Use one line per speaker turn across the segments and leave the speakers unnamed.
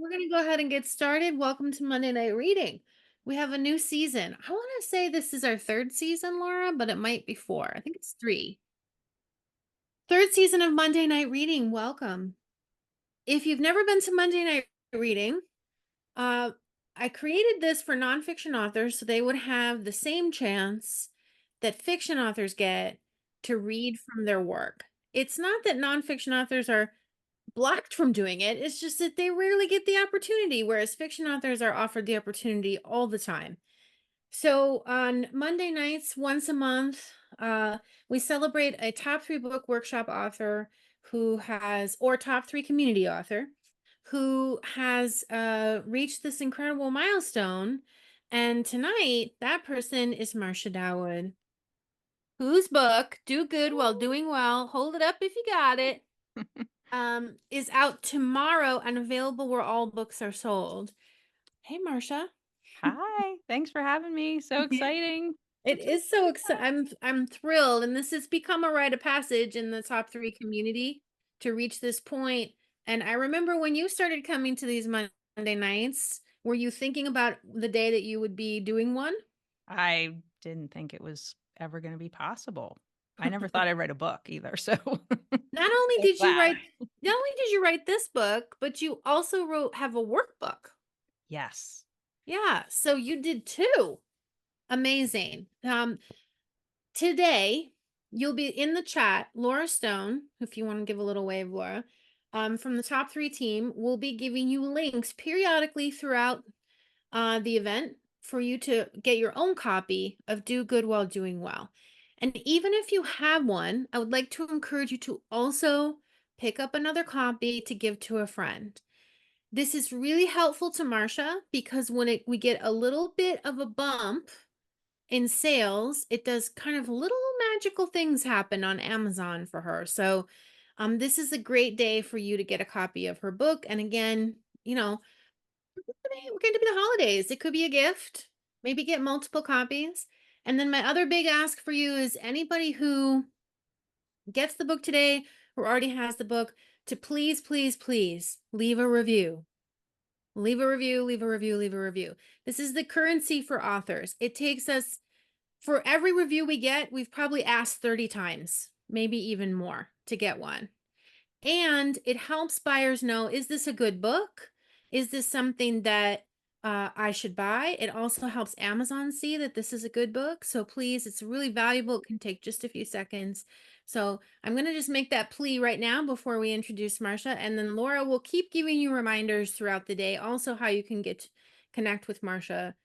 We're going to go ahead and get started. Welcome to Monday Night Reading. We have a new season. I want to say this is our third season, Laura, but it might be four. I think it's three. Third season of Monday Night Reading. Welcome. If you've never been to Monday Night Reading, I created this for nonfiction authors so they would have the same chance that fiction authors get to read from their work. It's not that nonfiction authors are blocked from doing it. It's just that they rarely get the opportunity, whereas fiction authors are offered the opportunity all the time. So on Monday nights, once a month, we celebrate a top 3 book workshop author who has, or top 3 community author who has reached this incredible milestone. And tonight, that person is Marcia Dawood, whose book, Do Good While Doing Well, hold it up if you got it, is out tomorrow and available where all books are sold. Hey, Marcia.
Hi, thanks for having me. So exciting.
It is so exciting. I'm thrilled, and this has become a rite of passage in the top 3 community to reach this point. And I remember when you started coming to these Monday nights, were you thinking about the day that you would be doing one?
I didn't think it was ever going to be possible. I never thought I'd write a book either. So
Not only
so
did you
glad.
write not only did you write this book, but you also have a workbook.
Yes.
Yeah, so you did 2. Amazing. Today, you'll be in the chat. Laura Stone, if you want to give a little wave, Laura, from the top 3 team, will be giving you links periodically throughout the event for you to get your own copy of Do Good While Doing Well. And even if you have one, I would like to encourage you to also pick up another copy to give to a friend. This is really helpful to Marcia because when we get a little bit of a bump in sales, it does kind of little magical things happen on Amazon for her. So, this is a great day for you to get a copy of her book. And again, we're going to be the holidays. It could be a gift. Maybe get multiple copies. And then my other big ask for you is anybody who gets the book today or already has the book to please, please, please leave a review. Leave a review, leave a review, leave a review. This is the currency for authors. It takes us, for every review we get, we've probably asked 30 times, maybe even more, to get one. And it helps buyers know, is this a good book? Is this something that I should buy? It also helps Amazon see that this is a good book. So please, it's really valuable. It can take just a few seconds. So I'm going to just make that plea right now before we introduce Marcia. And then Laura will keep giving you reminders throughout the day, also how you can connect with Marcia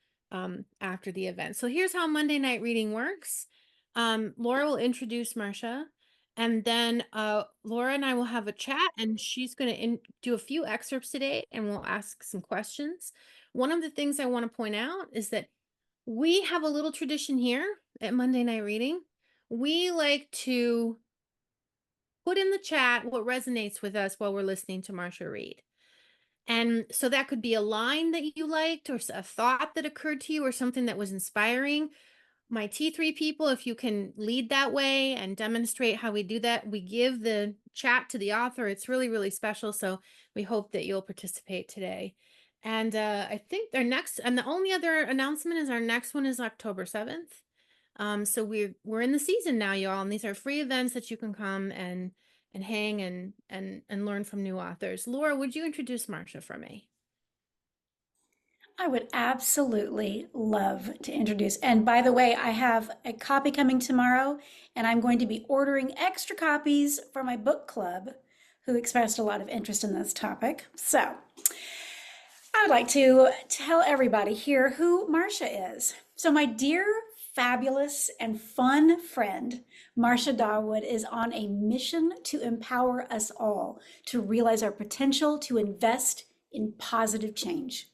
after the event. So here's how Monday Night Reading works. Laura will introduce Marcia. And then Laura and I will have a chat, and she's going to do a few excerpts today, and we'll ask some questions. One of the things I want to point out is that we have a little tradition here at Monday Night Reading. We like to put in the chat what resonates with us while we're listening to Marcia read. And so that could be a line that you liked, or a thought that occurred to you, or something that was inspiring. My T3 people, if you can lead that way and demonstrate how we do that, we give the chat to the author. It's really, really special. So we hope that you'll participate today. And I think our next, and the only other announcement is our next one is October 7th. So we're in the season now, y'all, and these are free events that you can come and hang and learn from new authors. Laura, would you introduce Marcia for me?
I would absolutely love to introduce. And by the way, I have a copy coming tomorrow, and I'm going to be ordering extra copies for my book club, who expressed a lot of interest in this topic. So I'd like to tell everybody here who Marcia is. So my dear, fabulous, and fun friend, Marcia Dawood, is on a mission to empower us all to realize our potential to invest in positive change.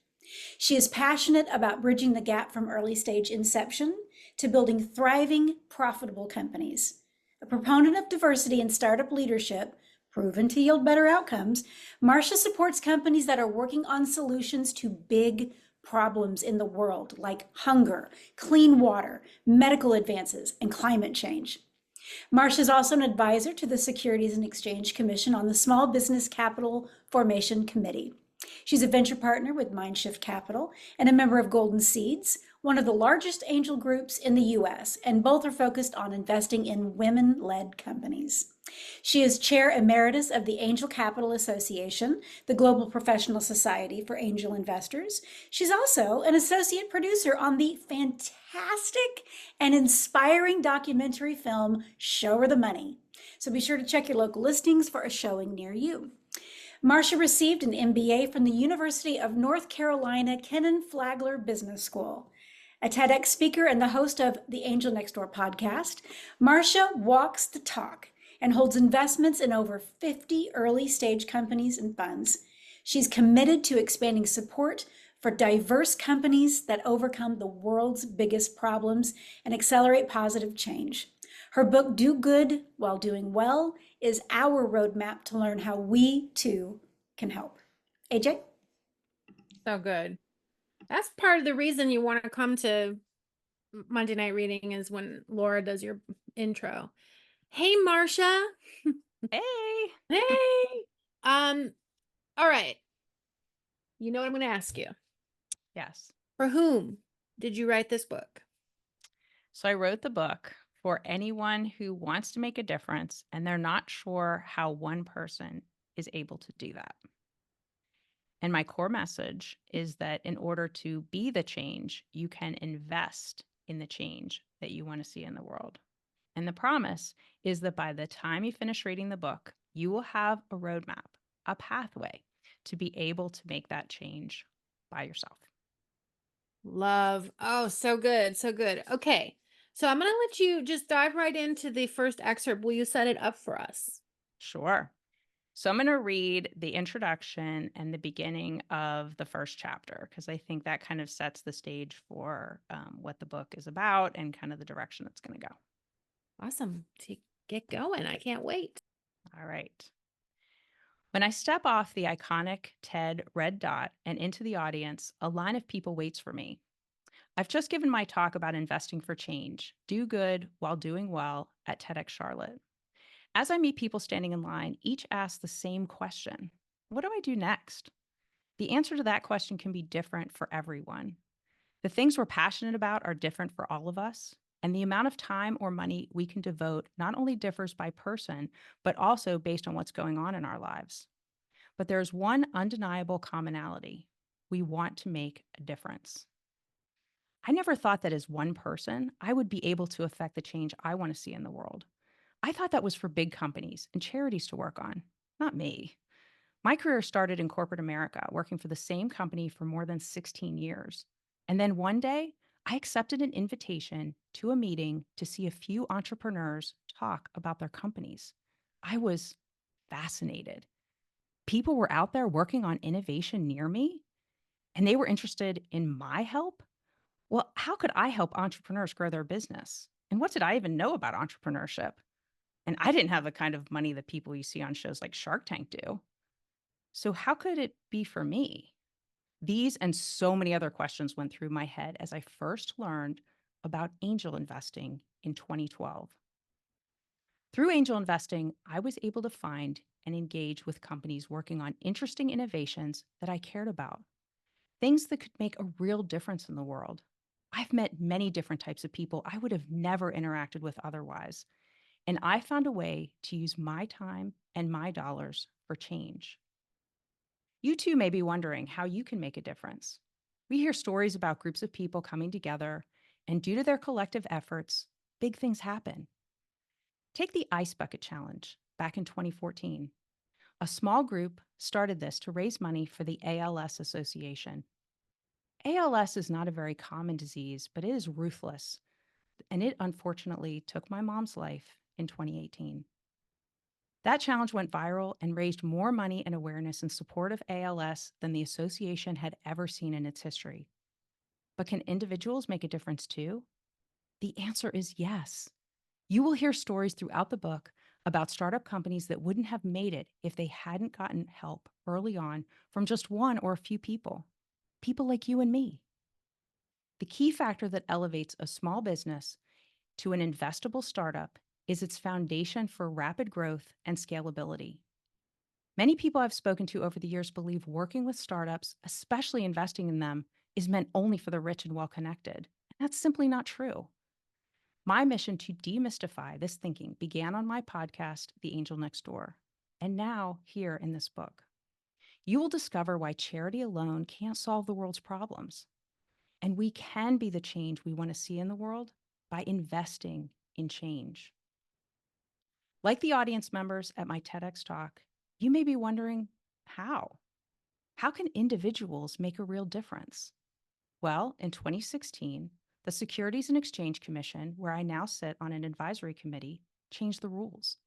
She is passionate about bridging the gap from early stage inception to building thriving, profitable companies. A proponent of diversity and startup leadership, proven to yield better outcomes, Marcia supports companies that are working on solutions to big problems in the world, like hunger, clean water, medical advances, and climate change. Marcia is also an advisor to the Securities and Exchange Commission on the Small Business Capital Formation Committee. She's a venture partner with Mindshift Capital and a member of Golden Seeds, one of the largest angel groups in the US, and both are focused on investing in women-led companies. She is Chair Emeritus of the Angel Capital Association, the global professional society for angel investors. She's also an associate producer on the fantastic and inspiring documentary film Show Her the Money. So be sure to check your local listings for a showing near you. Marcia received an MBA from the University of North Carolina Kenan Flagler Business School. A TEDx speaker and the host of the Angel Next Door podcast, Marcia walks the talk and holds investments in over 50 early stage companies and funds. She's committed to expanding support for diverse companies that overcome the world's biggest problems and accelerate positive change. Her book, Do Good While Doing Well, is our roadmap to learn how we too can help. AJ?
So good. That's part of the reason you want to come to Monday Night Reading is when Laura does your intro. Hey, Marcia.
Hey.
Hey. All right. You know what I'm going to ask you.
Yes.
For whom did you write this book?
So I wrote the book for anyone who wants to make a difference and they're not sure how one person is able to do that. And my core message is that in order to be the change, you can invest in the change that you want to see in the world. And the promise is that by the time you finish reading the book, you will have a roadmap, a pathway to be able to make that change by yourself.
Love. Oh, so good. So good. Okay. So I'm going to let you just dive right into the first excerpt. Will you set it up for us?
Sure. So I'm going to read the introduction and the beginning of the first chapter, because I think that kind of sets the stage for what the book is about and kind of the direction it's going to go.
Awesome. Get going. I can't wait.
All right. When I step off the iconic TED red dot and into the audience, a line of people waits for me. I've just given my talk about investing for change, do good while doing well at TEDx Charlotte. As I meet people standing in line, each asks the same question. What do I do next? The answer to that question can be different for everyone. The things we're passionate about are different for all of us, and the amount of time or money we can devote not only differs by person, but also based on what's going on in our lives. But there's one undeniable commonality. We want to make a difference. I never thought that as one person, I would be able to affect the change I want to see in the world. I thought that was for big companies and charities to work on, not me. My career started in corporate America, working for the same company for more than 16 years. And then one day, I accepted an invitation to a meeting to see a few entrepreneurs talk about their companies. I was fascinated. People were out there working on innovation near me, and they were interested in my help. Well, how could I help entrepreneurs grow their business? And what did I even know about entrepreneurship? And I didn't have the kind of money that people you see on shows like Shark Tank do. So how could it be for me? These and so many other questions went through my head as I first learned about angel investing in 2012. Through angel investing, I was able to find and engage with companies working on interesting innovations that I cared about, things that could make a real difference in the world. I've met many different types of people I would have never interacted with otherwise, and I found a way to use my time and my dollars for change. You too may be wondering how you can make a difference. We hear stories about groups of people coming together, and due to their collective efforts, big things happen. Take the Ice Bucket Challenge back in 2014. A small group started this to raise money for the ALS Association. ALS is not a very common disease, but it is ruthless, and it unfortunately took my mom's life in 2018. That challenge went viral and raised more money and awareness in support of ALS than the association had ever seen in its history. But can individuals make a difference too? The answer is yes. You will hear stories throughout the book about startup companies that wouldn't have made it if they hadn't gotten help early on from just one or a few people like you and me. The key factor that elevates a small business to an investable startup is its foundation for rapid growth and scalability. Many people I've spoken to over the years believe working with startups, especially investing in them, is meant only for the rich and well-connected. And that's simply not true. My mission to demystify this thinking began on my podcast, The Angel Next Door, and now here in this book. You will discover why charity alone can't solve the world's problems. And we can be the change we want to see in the world by investing in change. Like the audience members at my TEDx talk, you may be wondering, how? How can individuals make a real difference? Well, in 2016, the Securities and Exchange Commission, where I now sit on an advisory committee, changed the rules.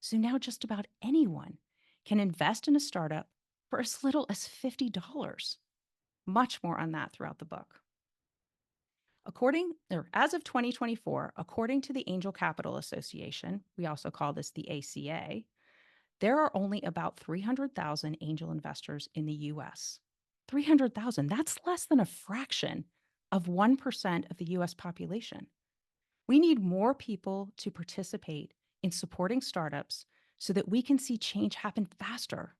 So now just about anyone can invest in a startup for as little as $50. Much more on that throughout the book. As of 2024, according to the Angel Capital Association, we also call this the ACA, there are only about 300,000 angel investors in the US. 300,000, that's less than a fraction of 1% of the US population. We need more people to participate in supporting startups so that we can see change happen faster.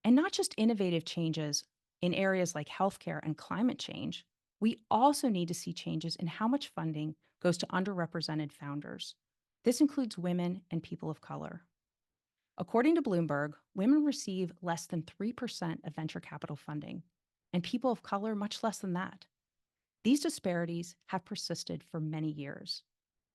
And not just innovative changes in areas like healthcare and climate change, we also need to see changes in how much funding goes to underrepresented founders. This includes women and people of color. According to Bloomberg, women receive less than 3% of venture capital funding, and people of color much less than that. These disparities have persisted for many years.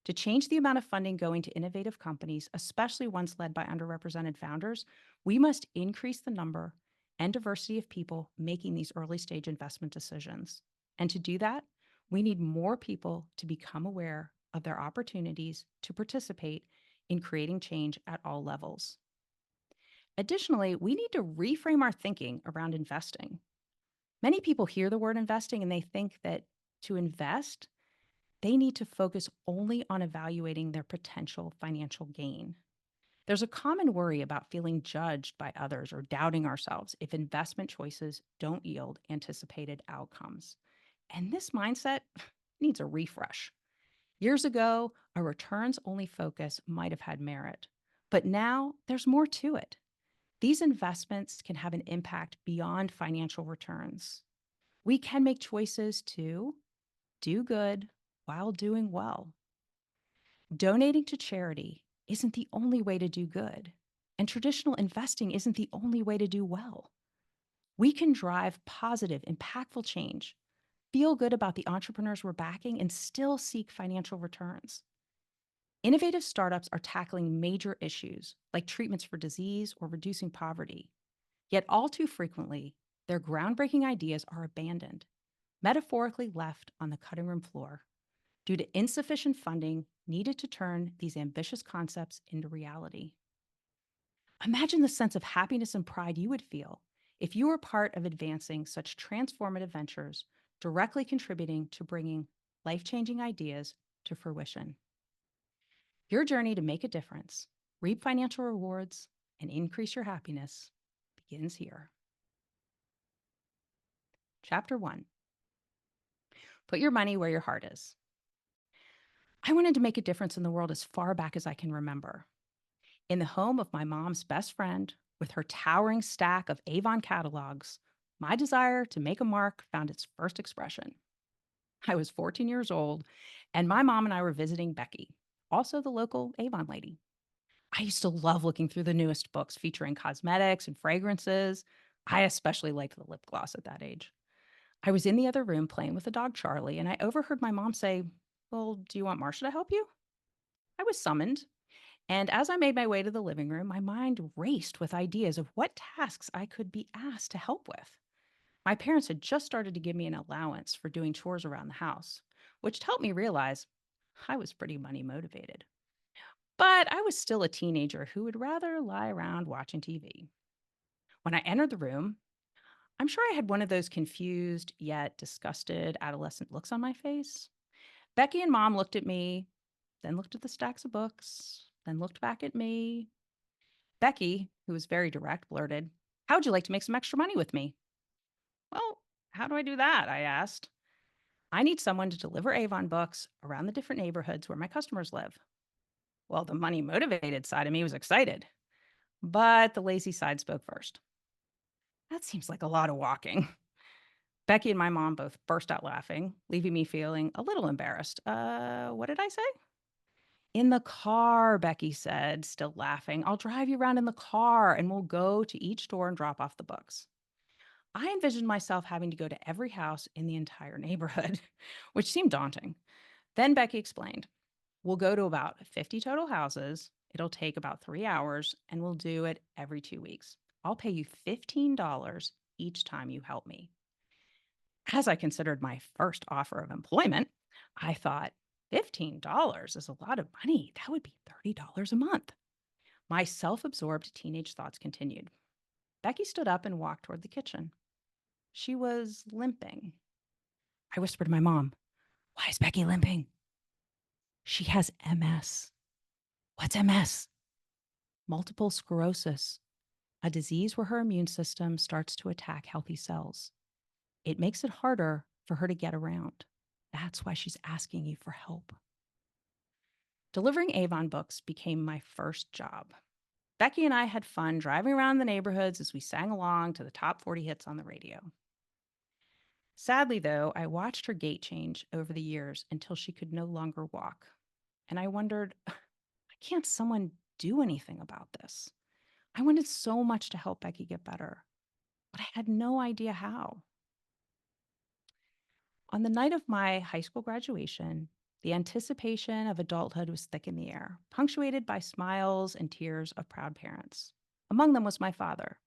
To change the amount of funding going to innovative companies, especially ones led by underrepresented founders, we must increase the number and diversity of people making these early stage investment decisions. And to do that, we need more people to become aware of their opportunities to participate in creating change at all levels. Additionally, we need to reframe our thinking around investing. Many people hear the word investing and they think that to invest, they need to focus only on evaluating their potential financial gain. There's a common worry about feeling judged by others or doubting ourselves if investment choices don't yield anticipated outcomes. And this mindset needs a refresh. Years ago, a returns-only focus might have had merit, but now there's more to it. These investments can have an impact beyond financial returns. We can make choices to do good while doing well. Donating to charity isn't the only way to do good, and traditional investing isn't the only way to do well. We can drive positive, impactful change, feel good about the entrepreneurs we're backing, and still seek financial returns. Innovative startups are tackling major issues like treatments for disease or reducing poverty. Yet all too frequently, their groundbreaking ideas are abandoned, metaphorically left on the cutting room floor, due to insufficient funding needed to turn these ambitious concepts into reality. Imagine the sense of happiness and pride you would feel if you were part of advancing such transformative ventures, directly contributing to bringing life-changing ideas to fruition. Your journey to make a difference, reap financial rewards, and increase your happiness begins here. Chapter 1. Put your money where your heart is. I wanted to make a difference in the world as far back as I can remember. In the home of my mom's best friend, with her towering stack of Avon catalogs, my desire to make a mark found its first expression. I was 14 years old, and my mom and I were visiting Becky, also the local Avon lady. I used to love looking through the newest books featuring cosmetics and fragrances. I especially liked the lip gloss at that age. I was in the other room playing with the dog Charlie, and I overheard my mom say, "Well, do you want Marcia to help you?" I was summoned, and as I made my way to the living room, my mind raced with ideas of what tasks I could be asked to help with. My parents had just started to give me an allowance for doing chores around the house, which helped me realize I was pretty money motivated. But I was still a teenager who would rather lie around watching TV. When I entered the room, I'm sure I had one of those confused yet disgusted adolescent looks on my face. Becky and Mom looked at me, then looked at the stacks of books, then looked back at me. Becky, who was very direct, blurted, "How would you like to make some extra money with me?" "Well, how do I do that?" I asked. "I need someone to deliver Avon books around the different neighborhoods where my customers live." Well, the money motivated side of me was excited. But the lazy side spoke first. That seems like a lot of walking. Becky and my mom both burst out laughing, leaving me feeling a little embarrassed. What did I say? In the car, Becky said, still laughing. I'll drive you around in the car and we'll go to each store and drop off the books. I envisioned myself having to go to every house in the entire neighborhood, which seemed daunting. Then Becky explained, we'll go to about 50 total houses. It'll take about 3 hours and we'll do it every 2 weeks. I'll pay you $15 each time you help me. As I considered my first offer of employment, I thought, $15 is a lot of money. That would be $30 a month. My self-absorbed teenage thoughts continued. Becky stood up and walked toward the kitchen. She was limping. I whispered to my mom, why is Becky limping? She has MS. What's MS? Multiple sclerosis, a disease where her immune system starts to attack healthy cells. It makes it harder for her to get around. That's why she's asking you for help. Delivering Avon books became my first job. Becky and I had fun driving around the neighborhoods as we sang along to the top 40 hits on the radio. Sadly, though, I watched her gait change over the years until she could no longer walk. And I wondered, can't someone do anything about this? I wanted so much to help Becky get better, but I had no idea how. On the night of my high school graduation, the anticipation of adulthood was thick in the air, punctuated by smiles and tears of proud parents. Among them was my father,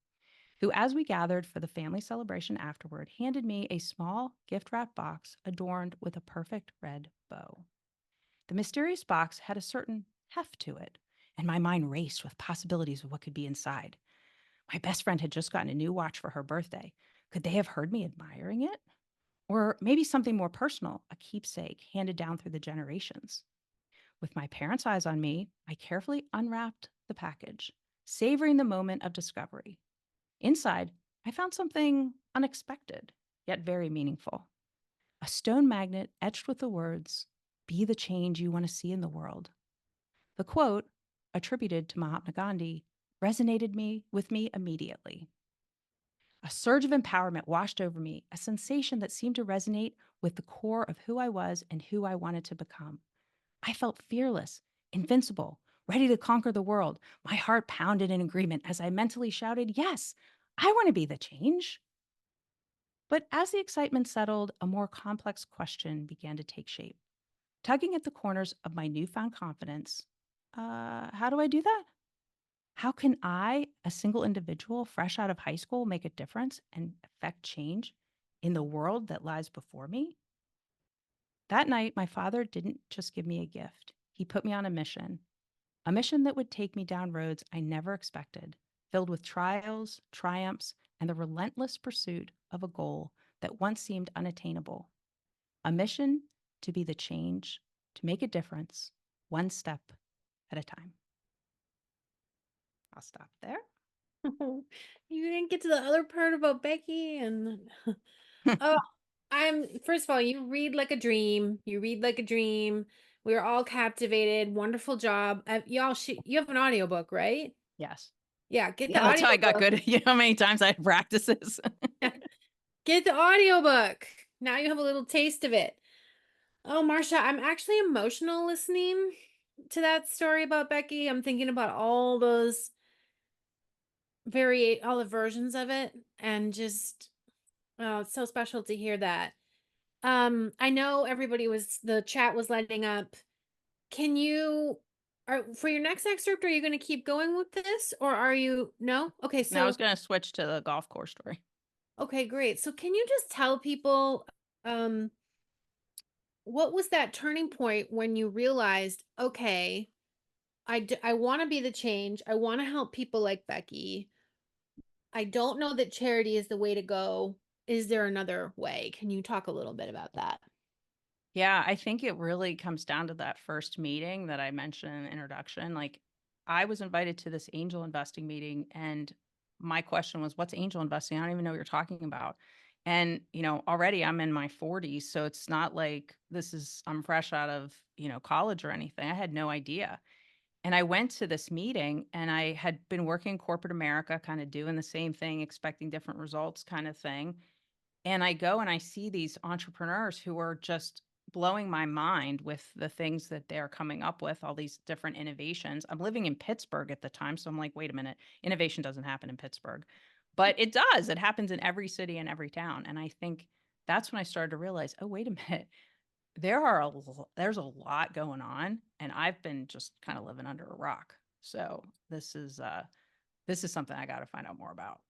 who, as we gathered for the family celebration afterward, handed me a small gift-wrapped box adorned with a perfect red bow. The mysterious box had a certain heft to it, and my mind raced with possibilities of what could be inside. My best friend had just gotten a new watch for her birthday. Could they have heard me admiring it? Or maybe something more personal, a keepsake handed down through the generations. With my parents' eyes on me, I carefully unwrapped the package, savoring the moment of discovery. Inside, I found something unexpected, yet very meaningful. A stone magnet etched with the words, "Be the change you want to see in the world." The quote, attributed to Mahatma Gandhi, resonated with me immediately. A surge of empowerment washed over me, a sensation that seemed to resonate with the core of who I was and who I wanted to become. I felt fearless, invincible, ready to conquer the world. My heart pounded in agreement as I mentally shouted, yes, I want to be the change. But as the excitement settled, a more complex question began to take shape. Tugging at the corners of my newfound confidence, how do I do that? How can I, a single individual fresh out of high school, make a difference and affect change in the world that lies before me? That night, my father didn't just give me a gift. He put me on a mission that would take me down roads I never expected, filled with trials, triumphs, and the relentless pursuit of a goal that once seemed unattainable. A mission to be the change, to make a difference, one step at a time. I'll stop there.
You didn't get to the other part about Becky and oh, first of all, you read like a dream. You read like a dream. We are all captivated. Wonderful job. Y'all, you have an audiobook, right?
Yes.
Yeah, get the
Yeah, that's how I got
audiobook.
good. You know how many times I had practices?
Get the audiobook. Now you have a little taste of it. Oh, Marcia, I'm actually emotional listening to that story about Becky. I'm thinking about all the versions of it, and just, oh, it's so special to hear that. I know the chat was lighting up. Can you, for your next excerpt, are you going to keep going with this, or are you, no? Okay,
Now I was
so,
going to switch to the golf course story.
okay, great. So can you just tell people, what was that turning point when you realized, okay, I want to be the change. I want to help people like Becky. I don't know that charity is the way to go. Is there another way? Can you talk a little bit about that?
Yeah, I think it really comes down to that first meeting that I mentioned in the introduction. Like, I was invited to this angel investing meeting, and my question was, what's angel investing? I don't even know what you're talking about. And, already I'm in my 40s, so it's not like I'm fresh out of, college or anything. I had no idea. And I went to this meeting, and I had been working in corporate America, kind of doing the same thing, expecting different results kind of thing. And I go and I see these entrepreneurs who are just blowing my mind with the things that they're coming up with, all these different innovations. I'm living in Pittsburgh at the time. So I'm like, wait a minute, innovation doesn't happen in Pittsburgh. But it does. It happens in every city and every town. And I think that's when I started to realize, oh, wait a minute, there's a lot going on, and I've been just kind of living under a rock. So this is something I got to find out more about.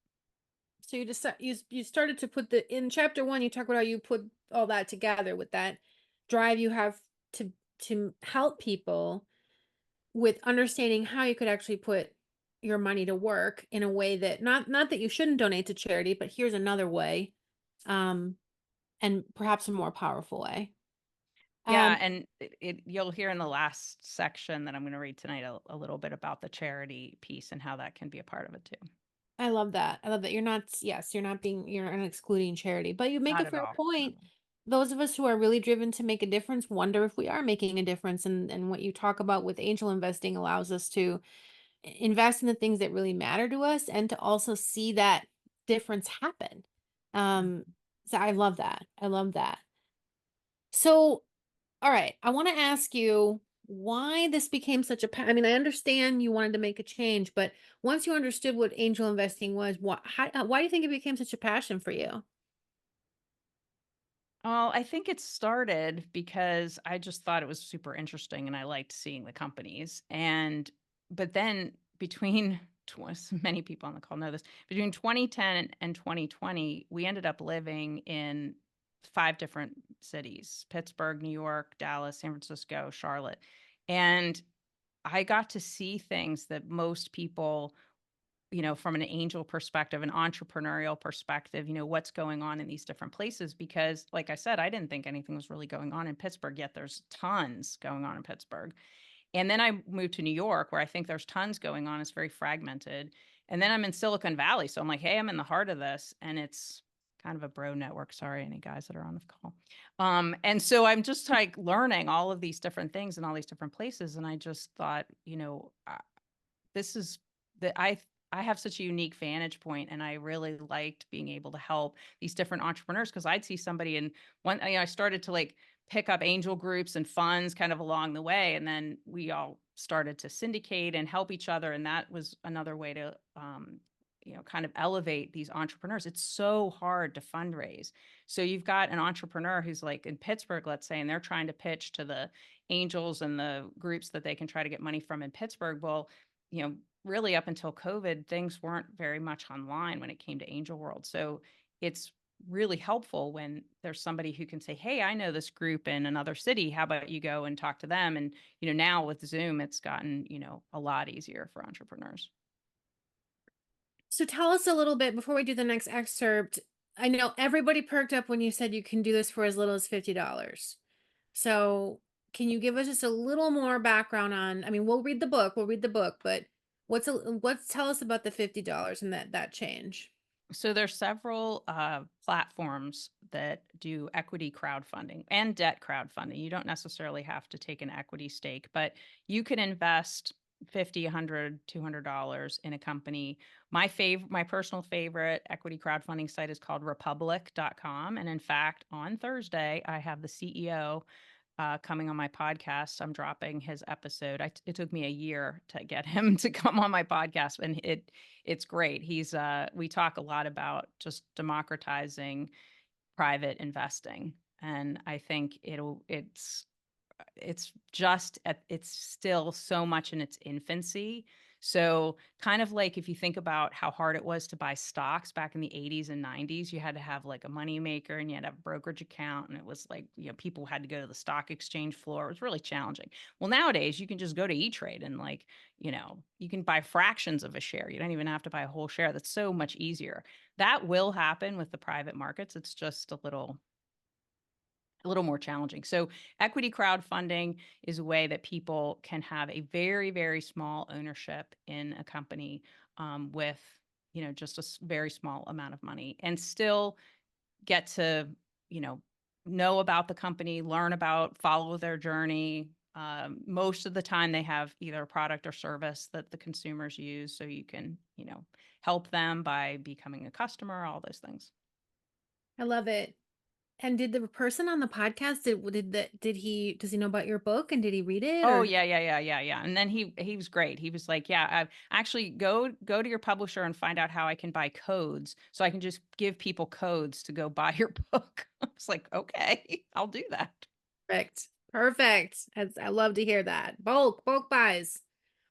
So you just you started to put in chapter 1, you talk about how you put all that together with that drive you have to help people with understanding how you could actually put your money to work in a way that not that you shouldn't donate to charity, but here's another way, and perhaps a more powerful way.
Yeah, and you'll hear in the last section that I'm going to read tonight a little bit about the charity piece and how that can be a part of it too.
I love that. I love that you're not you're not excluding charity, but you make a
Not at
fair
all.
point. Those of us who are really driven to make a difference wonder if we are making a difference, and what you talk about with angel investing allows us to invest in the things that really matter to us and to also see that difference happen. Um, so I love that. I love that. So, all right, I want to ask you why this became such a I mean, I understand you wanted to make a change, but once you understood what angel investing was, why do you think it became such a passion for you?
Well, I think it started because I just thought it was super interesting and I liked seeing the companies. But then between, many people on the call know this, between 2010 and 2020, we ended up living in 5 different cities: Pittsburgh, New York, Dallas, San Francisco, Charlotte. And I got to see things that most people, from an angel perspective, an entrepreneurial perspective, what's going on in these different places. Because, like I said, I didn't think anything was really going on in Pittsburgh, yet there's tons going on in Pittsburgh. And then I moved to New York, where I think there's tons going on. It's very fragmented. And then I'm in Silicon Valley. So I'm like, hey, I'm in the heart of this. And it's kind of a bro network. Sorry, any guys that are on the call. And so I'm just like learning all of these different things in all these different places. And I just thought, this is that I have such a unique vantage point, and I really liked being able to help these different entrepreneurs, because I'd see somebody in one, I started to like pick up angel groups and funds kind of along the way, and then we all started to syndicate and help each other, and that was another way to kind of elevate these entrepreneurs. It's so hard to fundraise. So you've got an entrepreneur who's like in Pittsburgh, let's say, and they're trying to pitch to the angels and the groups that they can try to get money from in Pittsburgh. Well, really up until COVID, things weren't very much online when it came to Angel World. So it's really helpful when there's somebody who can say, hey, I know this group in another city. How about you go and talk to them? And, now with Zoom, it's gotten, a lot easier for entrepreneurs.
So tell us a little bit before we do the next excerpt. I know everybody perked up when you said you can do this for as little as $50. So can you give us just a little more background on, I mean, we'll read the book, but tell us about the $50 and that change.
So there's several platforms that do equity crowdfunding and debt crowdfunding. You don't necessarily have to take an equity stake, but you can invest $50, $100, $200 in a company. My personal favorite equity crowdfunding site is called republic.com. And in fact, on Thursday, I have the CEO coming on my podcast. I'm dropping his episode. It took me a year to get him to come on my podcast, and it's great. We talk a lot about just democratizing private investing, and I think it's still so much in its infancy. So kind of like if you think about how hard it was to buy stocks back in the 80s and 90s, you had to have like a money maker and you had to have a brokerage account. And it was like, people had to go to the stock exchange floor. It was really challenging. Well, nowadays you can just go to E-Trade and you can buy fractions of a share. You don't even have to buy a whole share. That's so much easier. That will happen with the private markets. It's just a little more challenging. So equity crowdfunding is a way that people can have a very, very small ownership in a company with, just a very small amount of money, and still get to, know about the company, follow their journey, Most of the time they have either a product or service that the consumers use. So you can, help them by becoming a customer, all those things.
I love it. And did the person on the podcast does he know about your book and did he read it
Oh
or?
yeah. And then he was great. He was like, yeah, actually go to your publisher and find out how I can buy codes so I can just give people codes to go buy your book. I was like, okay, I'll do that.
Perfect. I love to hear that. Bulk buys.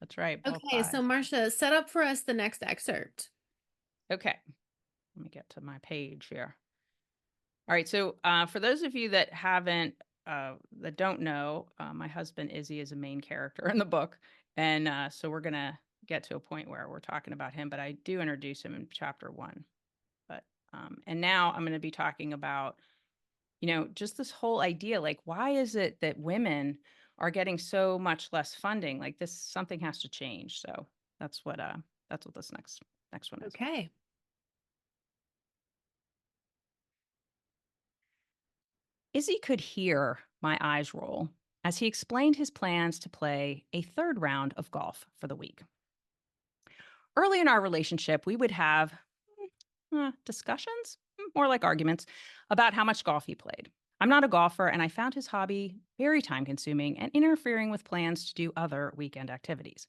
That's right. Bulk
Okay,
buy.
so Marcia, set up for us the next excerpt.
Okay. Let me get to my page here. All right. So for those of you that that don't know, my husband Izzy is a main character in the book. And so we're going to get to a point where we're talking about him, but I do introduce him in chapter 1. But and now I'm going to be talking about, just this whole idea, like, why is it that women are getting so much less funding? Like something has to change. So that's what this next one is.
Okay.
Izzy could hear my eyes roll as he explained his plans to play a third round of golf for the week. Early in our relationship, we would have discussions, more like arguments, about how much golf he played. I'm not a golfer, and I found his hobby very time consuming and interfering with plans to do other weekend activities.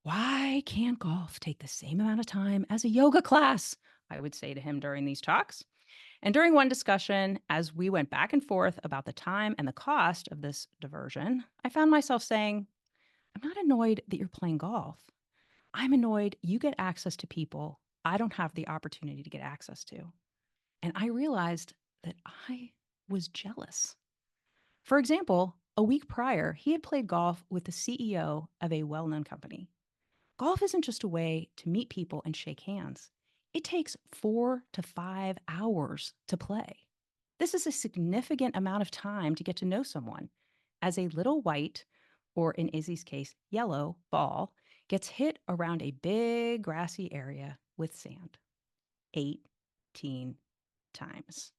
Why can't golf take the same amount of time as a yoga class? I would say to him during these talks. And during one discussion, as we went back and forth about the time and the cost of this diversion, I found myself saying, I'm not annoyed that you're playing golf. I'm annoyed you get access to people I don't have the opportunity to get access to. And I realized that I was jealous. For example, a week prior, he had played golf with the CEO of a well known company. Golf isn't just a way to meet people and shake hands. It takes 4 to 5 hours to play. This is a significant amount of time to get to know someone, as a little white, or in Izzy's case, yellow, ball gets hit around a big grassy area with sand 18 times.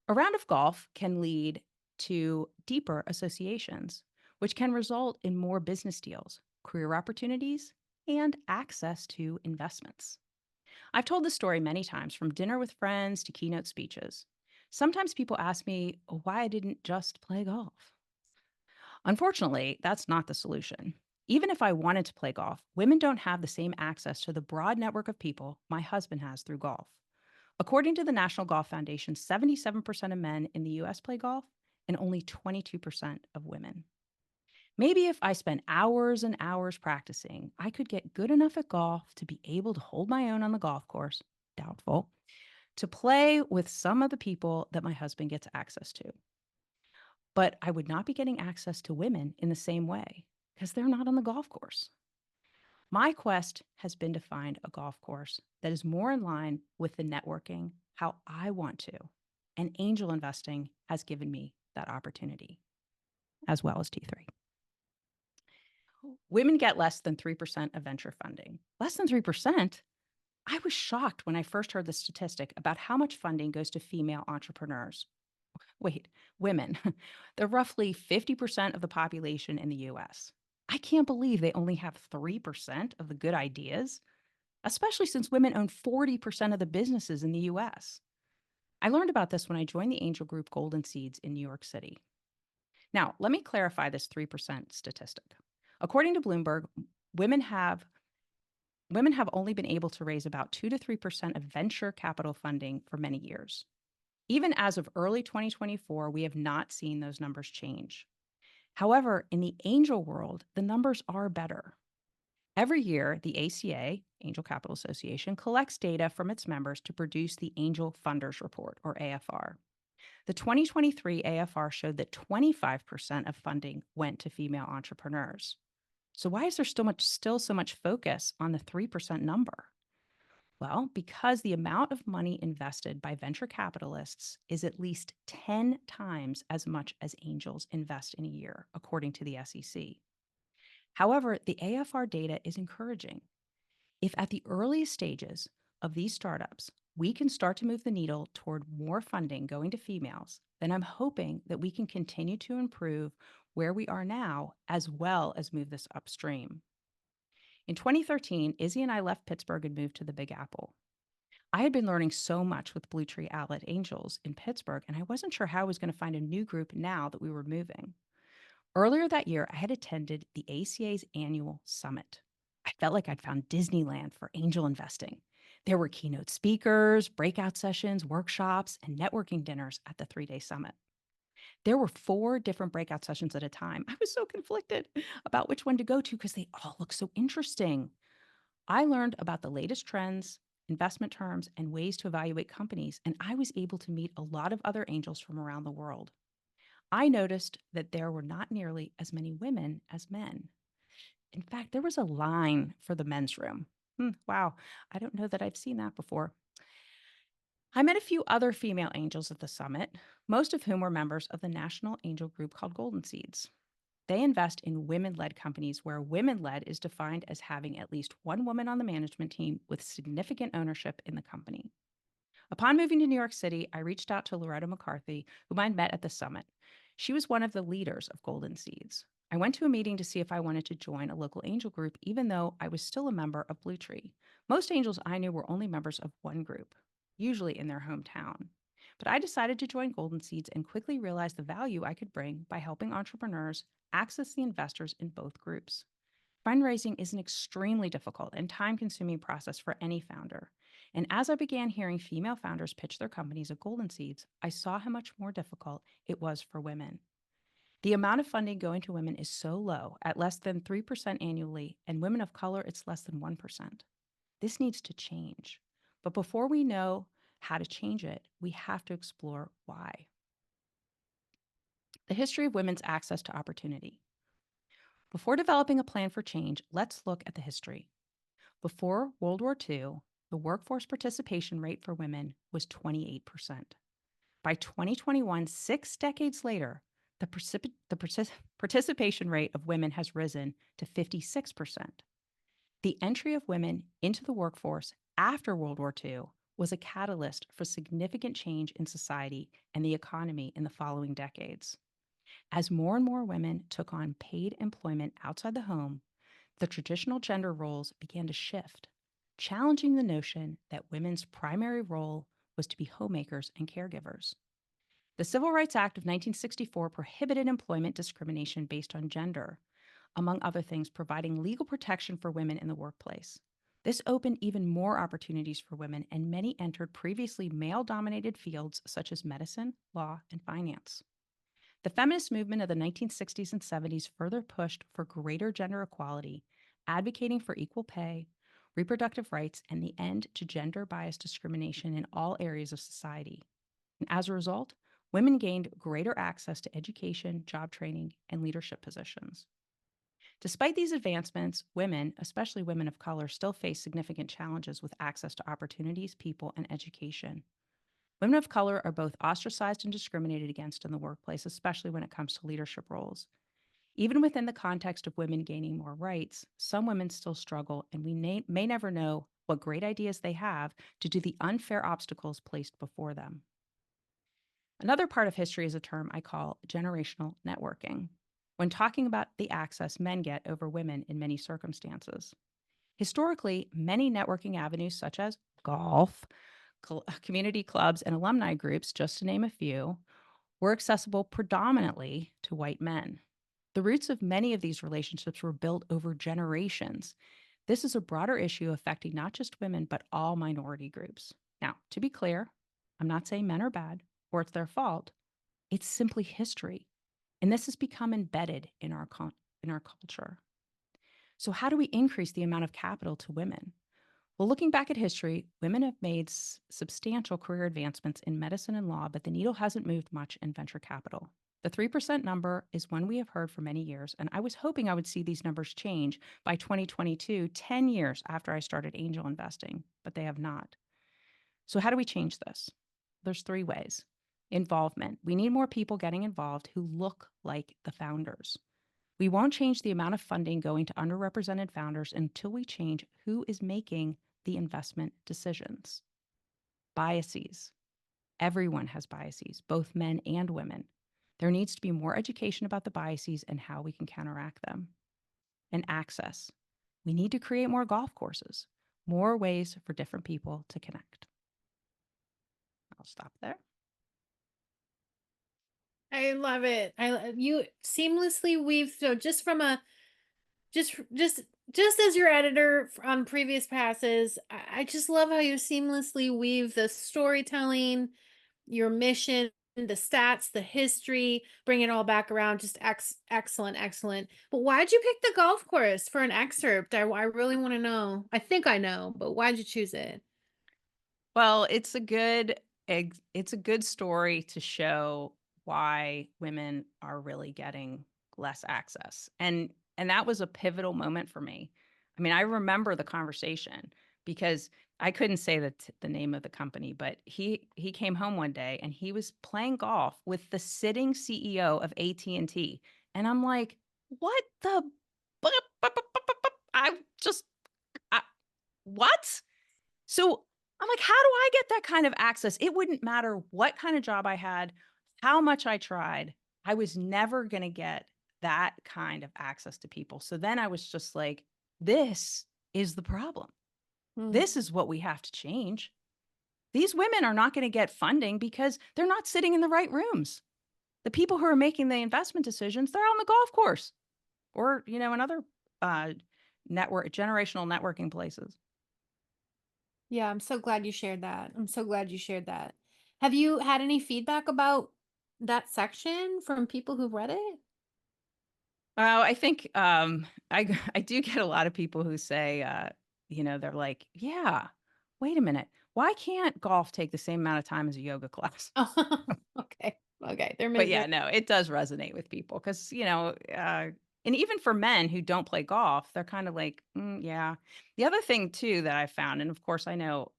A round of golf can lead to deeper associations, which can result in more business deals, career opportunities, and access to investments. I've told this story many times, from dinner with friends to keynote speeches. Sometimes people ask me why I didn't just play golf. Unfortunately, that's not the solution. Even if I wanted to play golf, women don't have the same access to the broad network of people my husband has through golf. According to the National Golf Foundation, 77% of men in the US play golf and only 22% of women. Maybe if I spent hours and hours practicing, I could get good enough at golf to be able to hold my own on the golf course, doubtful, to play with some of the people that my husband gets access to. But I would not be getting access to women in the same way because they're not on the golf course. My quest has been to find a golf course that is more in line with the networking how I want to. And angel investing has given me that opportunity, as well as T3. Women get less than 3% of venture funding. Less than 3%? I was shocked when I first heard the statistic about how much funding goes to female entrepreneurs. Wait, women. They're roughly 50% of the population in the US. I can't believe they only have 3% of the good ideas, especially since women own 40% of the businesses in the US. I learned about this when I joined the angel group Golden Seeds in New York City. Now, let me clarify this 3% statistic. According to Bloomberg, women have only been able to raise about 2 to 3% of venture capital funding for many years. Even as of early 2024, we have not seen those numbers change. However, in the angel world, the numbers are better. Every year, the ACA, Angel Capital Association, collects data from its members to produce the Angel Funders Report, or AFR. The 2023 AFR showed that 25% of funding went to female entrepreneurs. So why is there still so much focus on the 3% number? Well, because the amount of money invested by venture capitalists is at least 10 times as much as angels invest in a year, according to the SEC. However, the AFR data is encouraging. If at the earliest stages of these startups, we can start to move the needle toward more funding going to females, then I'm hoping that we can continue to improve where we are now, as well as move this upstream. In 2013, Izzy and I left Pittsburgh and moved to the Big Apple. I had been learning so much with Blue Tree Outlet Angels in Pittsburgh, and I wasn't sure how I was going to find a new group now that we were moving. Earlier that year, I had attended the ACA's annual summit. I felt like I'd found Disneyland for angel investing. There were keynote speakers, breakout sessions, workshops, and networking dinners at the 3-day summit. There were 4 different breakout sessions at a time. I was so conflicted about which one to go to because they all looked so interesting. I learned about the latest trends, investment terms, and ways to evaluate companies, and I was able to meet a lot of other angels from around the world. I noticed that there were not nearly as many women as men. In fact, there was a line for the men's room. Wow, I don't know that I've seen that before. I met a few other female angels at the summit, most of whom were members of the national angel group called Golden Seeds. They invest in women-led companies where women-led is defined as having at least one woman on the management team with significant ownership in the company. Upon moving to New York City, I reached out to Loretta McCarthy, whom I'd met at the summit. She was one of the leaders of Golden Seeds. I went to a meeting to see if I wanted to join a local angel group, even though I was still a member of Blue Tree. Most angels I knew were only members of one group, usually in their hometown. But I decided to join Golden Seeds and quickly realized the value I could bring by helping entrepreneurs access the investors in both groups. Fundraising is an extremely difficult and time-consuming process for any founder. And as I began hearing female founders pitch their companies at Golden Seeds, I saw how much more difficult it was for women. The amount of funding going to women is so low, at less than 3% annually, and women of color, it's less than 1%. This needs to change. But before we know how to change it, we have to explore why. The history of women's access to opportunity. Before developing a plan for change, let's look at the history. Before World War II, the workforce participation rate for women was 28%. By 2021, 6 decades later, the participation rate of women has risen to 56%. The entry of women into the workforce after World War II was a catalyst for significant change in society and the economy in the following decades. As more and more women took on paid employment outside the home, the traditional gender roles began to shift, challenging the notion that women's primary role was to be homemakers and caregivers. The Civil Rights Act of 1964 prohibited employment discrimination based on gender, among other things, providing legal protection for women in the workplace. This opened even more opportunities for women, and many entered previously male-dominated fields such as medicine, law, and finance. The feminist movement of the 1960s and 70s further pushed for greater gender equality, advocating for equal pay, reproductive rights, and the end to gender-biased discrimination in all areas of society. And as a result, women gained greater access to education, job training, and leadership positions. Despite these advancements, women, especially women of color, still face significant challenges with access to opportunities, people, and education. Women of color are both ostracized and discriminated against in the workplace, especially when it comes to leadership roles. Even within the context of women gaining more rights, some women still struggle, and we may never know what great ideas they have due to the unfair obstacles placed before them. Another part of history is a term I call generational networking, when talking about the access men get over women in many circumstances. Historically, many networking avenues such as golf, community clubs, and alumni groups, just to name a few, were accessible predominantly to white men. The roots of many of these relationships were built over generations. This is a broader issue affecting not just women, but all minority groups. Now, to be clear, I'm not saying men are bad or it's their fault. It's simply history. And this has become embedded in our culture. So how do we increase the amount of capital to women? Well, looking back at history, women have made substantial career advancements in medicine and law, but the needle hasn't moved much in venture capital. The 3% number is one we have heard for many years, and I was hoping I would see these numbers change by 2022, 10 years after I started angel investing, but they have not. So how do we change this? There's 3 ways. Involvement. We need more people getting involved who look like the founders. We won't change the amount of funding going to underrepresented founders until we change who is making the investment decisions. Biases. Everyone has biases, both men and women. There needs to be more education about the biases and how we can counteract them. And access. We need to create more golf courses, more ways for different people to connect. I'll stop there.
I love it. You seamlessly weave. So just from a just just as your editor on previous passes, I just love how you seamlessly weave the storytelling, your mission, the stats, the history, bring it all back around. Just excellent, excellent. But why'd you pick the golf course for an excerpt? I really want to know. I think I know, but why'd you choose it?
Well, it's a good story to show why women are really getting less access. And that was a pivotal moment for me. I mean, I remember the conversation because I couldn't say the name of the company, but he came home one day and he was playing golf with the sitting CEO of AT&T. And I'm like, "What the I just I, what?" So I'm like, how do I get that kind of access? It wouldn't matter what kind of job I had, how much I tried. I was never going to get that kind of access to people. So then I was just like, this is the problem.
Hmm.
This is what we have to change. These women are not going to get funding because they're not sitting in the right rooms. The people who are making the investment decisions, they're on the golf course or, in other generational networking places.
Yeah, I'm so glad you shared that. I'm so glad you shared that. Have you had any feedback about that section from people who've read it?
I think I do get a lot of people who say, they're like, yeah, wait a minute. Why can't golf take the same amount of time as a yoga class?
Oh, okay. Okay.
But yeah, no, it does resonate with people because, and even for men who don't play golf, they're kind of like, yeah. The other thing too that I found, and of course I know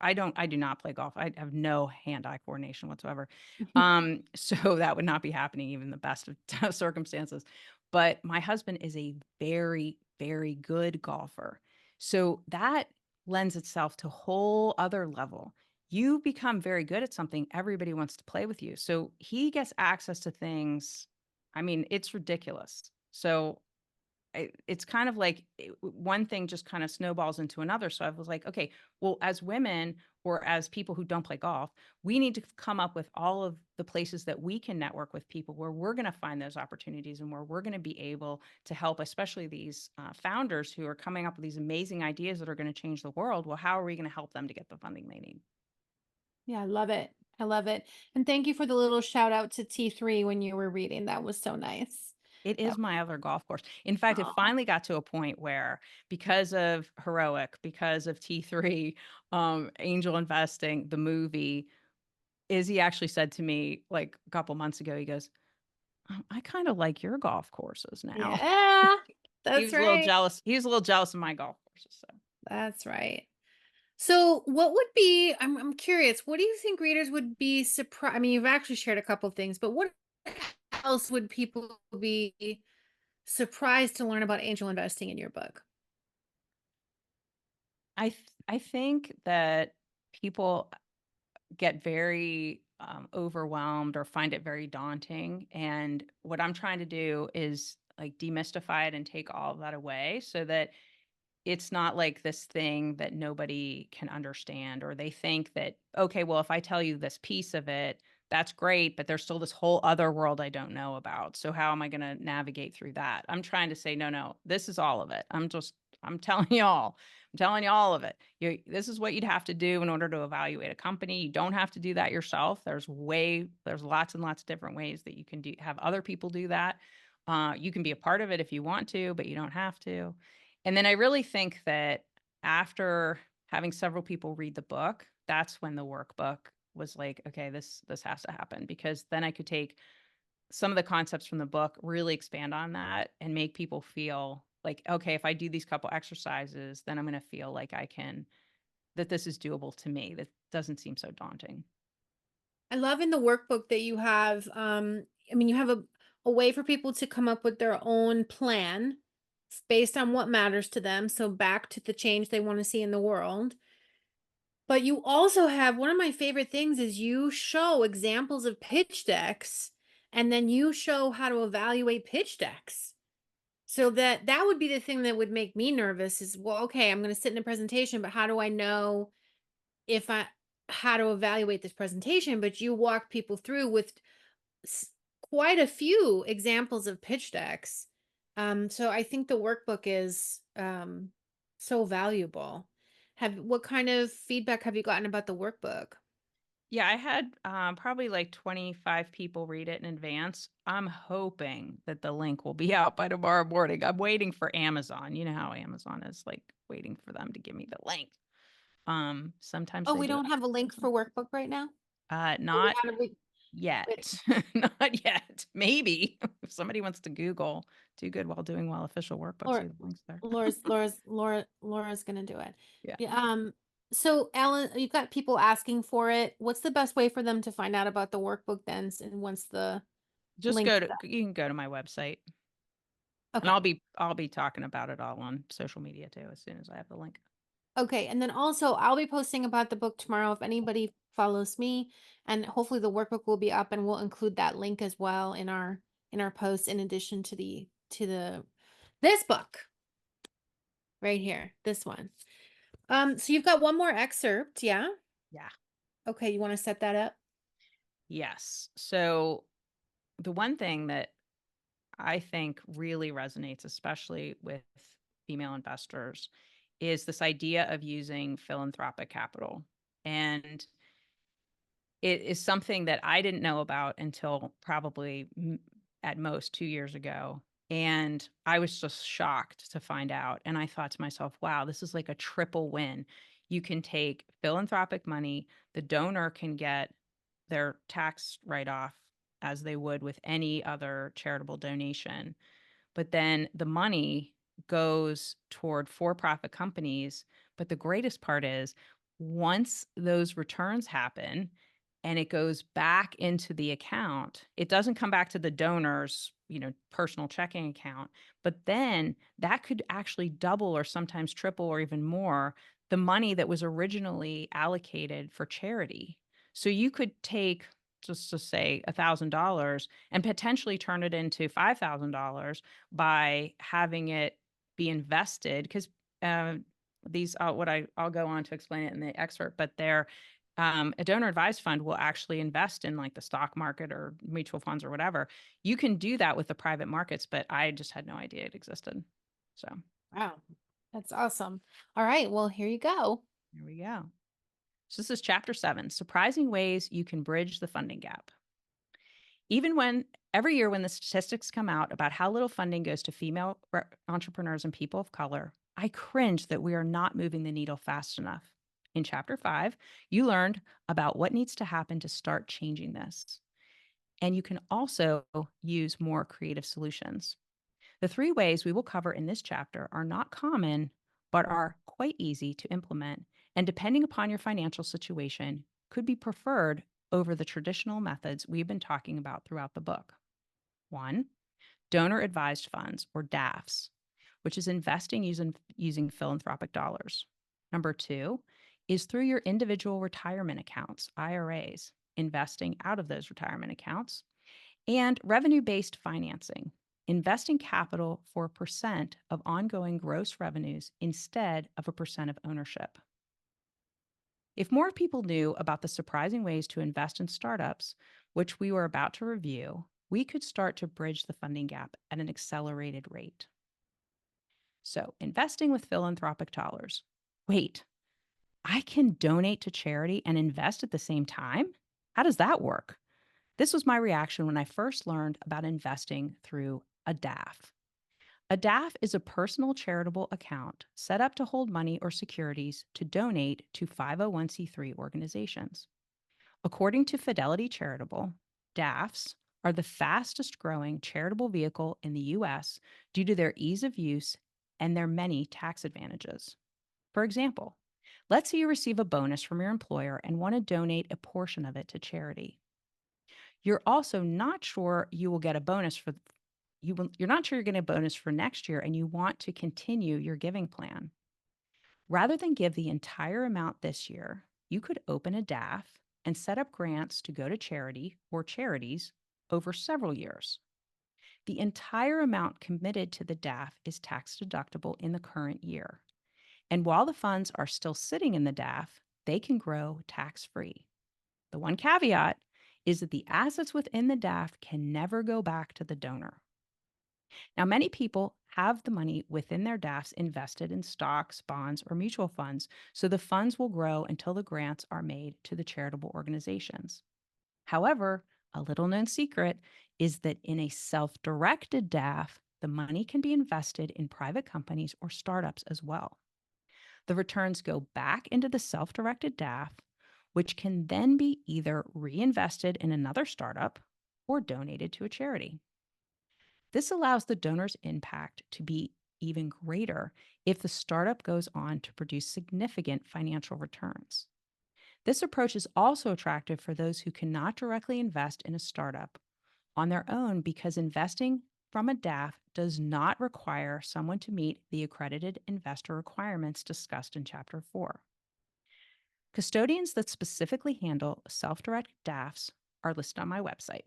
I do not play golf. I have no hand-eye coordination whatsoever. So that would not be happening even in the best of circumstances. But my husband is a very, very good golfer. So that lends itself to a whole other level. You become very good at something, everybody wants to play with you. So he gets access to things. I mean, it's ridiculous. So it's kind of like one thing just kind of snowballs into another. So I was like, okay, well, as women or as people who don't play golf, we need to come up with all of the places that we can network with people where we're going to find those opportunities and where we're going to be able to help, especially these founders who are coming up with these amazing ideas that are going to change the world. Well, how are we going to help them to get the funding they need?
Yeah, I love it. I love it. And thank you for the little shout out to T3 when you were reading. That was so nice.
It
That,
is my other golf course. In fact, it
oh,
finally got to a point where because of Heroic, because of T3, Angel Investing, the movie, Izzy actually said to me like a couple months ago, he goes, "Oh, I kind of like your golf courses now."
yeah,
He
that's
was a little
right.
jealous. He was a little jealous of my golf courses. So
That's right. So, what would be, I'm curious, what do you think readers would be surprised? I mean, you've actually shared a couple of things, but what else would people be surprised to learn about angel investing in your book?
I think that people get very overwhelmed or find it very daunting. And what I'm trying to do is like demystify it and take all of that away so that it's not like this thing that nobody can understand, or they think that, okay, well, if I tell you this piece of it, that's great, but there's still this whole other world I don't know about. So how am I going to navigate through that? I'm trying to say, no, no, this is all of it. I'm telling y'all, I'm telling you all of it. This is what you'd have to do in order to evaluate a company. You don't have to do that yourself. There's lots and lots of different ways that you can have other people do that. You can be a part of it if you want to, but you don't have to. And then I really think that after having several people read the book, that's when the workbook was like, okay, this has to happen, because then I could take some of the concepts from the book, really expand on that and make people feel like, okay, if I do these couple exercises, then I'm going to feel like that this is doable to me. That doesn't seem so daunting.
I love in the workbook that you have, I mean, you have a way for people to come up with their own plan based on what matters to them. So back to the change they want to see in the world. But you also have one of my favorite things is you show examples of pitch decks and then you show how to evaluate pitch decks. So that would be the thing that would make me nervous is, well, okay, I'm going to sit in a presentation, but how do I know if I how to evaluate this presentation? But you walk people through with s- quite a few examples of pitch decks. So I think the workbook is so valuable. What kind of feedback have you gotten about the workbook?
Yeah, I had probably like 25 people read it in advance. I'm hoping that the link will be out by tomorrow morning. I'm waiting for Amazon. You know how Amazon is, like waiting for them to give me the link. Sometimes
Oh,
they
we
do it.
don't have a link for workbook right now? Or
Not
wait,
yet. Not yet. Maybe if somebody wants to Google "do good while doing well" official workbook, see
Laura,
the links there.
Laura's gonna do it.
Yeah.
Yeah. So Ellen, you've got people asking for it. What's the best way for them to find out about the workbook then? And once the
Just
link
go
to
to you can go to my website, and
okay.
I'll be talking about it all on social media too as soon as I have the link.
Okay, and then also I'll be posting about the book tomorrow if anybody follows me, and hopefully the workbook will be up and we'll include that link as well in our post in addition to the this book right here, this one. So you've got one more excerpt, yeah?
Yeah.
Okay, you want to set that up?
Yes. So the one thing that I think really resonates, especially with female investors, is this idea of using philanthropic capital. And it is something that I didn't know about until probably at most 2 years ago. And I was just shocked to find out. And I thought to myself, wow, this is like a triple win. You can take philanthropic money, the donor can get their tax write off as they would with any other charitable donation. But then the money goes toward for profit companies. But the greatest part is once those returns happen and it goes back into the account, it doesn't come back to the donor's, personal checking account, but then that could actually double or sometimes triple or even more the money that was originally allocated for charity. So you could take, just to say, $1,000 and potentially turn it into $5,000 by having it be invested, because these I'll go on to explain it in the excerpt, but they're a donor advised fund will actually invest in like the stock market or mutual funds or whatever. You can do that with the private markets, but I just had no idea it existed. So
Wow, that's awesome. All right, well, here you go.
here we go. So this is chapter 7, surprising ways you can bridge the funding gap. Even when every year when the statistics come out about how little funding goes to female entrepreneurs and people of color, I cringe that we are not moving the needle fast enough. In chapter 5, you learned about what needs to happen to start changing this. And you can also use more creative solutions. The 3 ways we will cover in this chapter are not common, but are quite easy to implement, and depending upon your financial situation, could be preferred over the traditional methods we've been talking about throughout the book. 1, donor advised funds, or DAFs, which is investing using philanthropic dollars. Number 2 is through your individual retirement accounts, IRAs, investing out of those retirement accounts. And revenue-based financing, investing capital for a percent of ongoing gross revenues instead of a percent of ownership. If more people knew about the surprising ways to invest in startups, which we were about to review, we could start to bridge the funding gap at an accelerated rate. So, investing with philanthropic dollars. Wait, I can donate to charity and invest at the same time? How does that work? This was my reaction when I first learned about investing through a DAF. A DAF is a personal charitable account set up to hold money or securities to donate to 501c3 organizations. According to Fidelity Charitable, DAFs are the fastest growing charitable vehicle in the US due to their ease of use and their many tax advantages. For example, let's say you receive a bonus from your employer and want to donate a portion of it to charity. You're also not sure you will get a bonus for you're not sure you're getting a bonus for next year and you want to continue your giving plan. Rather than give the entire amount this year, you could open a DAF and set up grants to go to charity or charities over several years. The entire amount committed to the DAF is tax deductible in the current year. And while the funds are still sitting in the DAF, they can grow tax-free. The one caveat is that the assets within the DAF can never go back to the donor. Now, many people have the money within their DAFs invested in stocks, bonds, or mutual funds, so the funds will grow until the grants are made to the charitable organizations. However, a little known secret is that in a self-directed DAF, the money can be invested in private companies or startups as well. The returns go back into the self-directed DAF, which can then be either reinvested in another startup or donated to a charity. This allows the donor's impact to be even greater if the startup goes on to produce significant financial returns. This approach is also attractive for those who cannot directly invest in a startup on their own because investing from a DAF does not require someone to meet the accredited investor requirements discussed in Chapter 4. Custodians that specifically handle self-directed DAFs are listed on my website.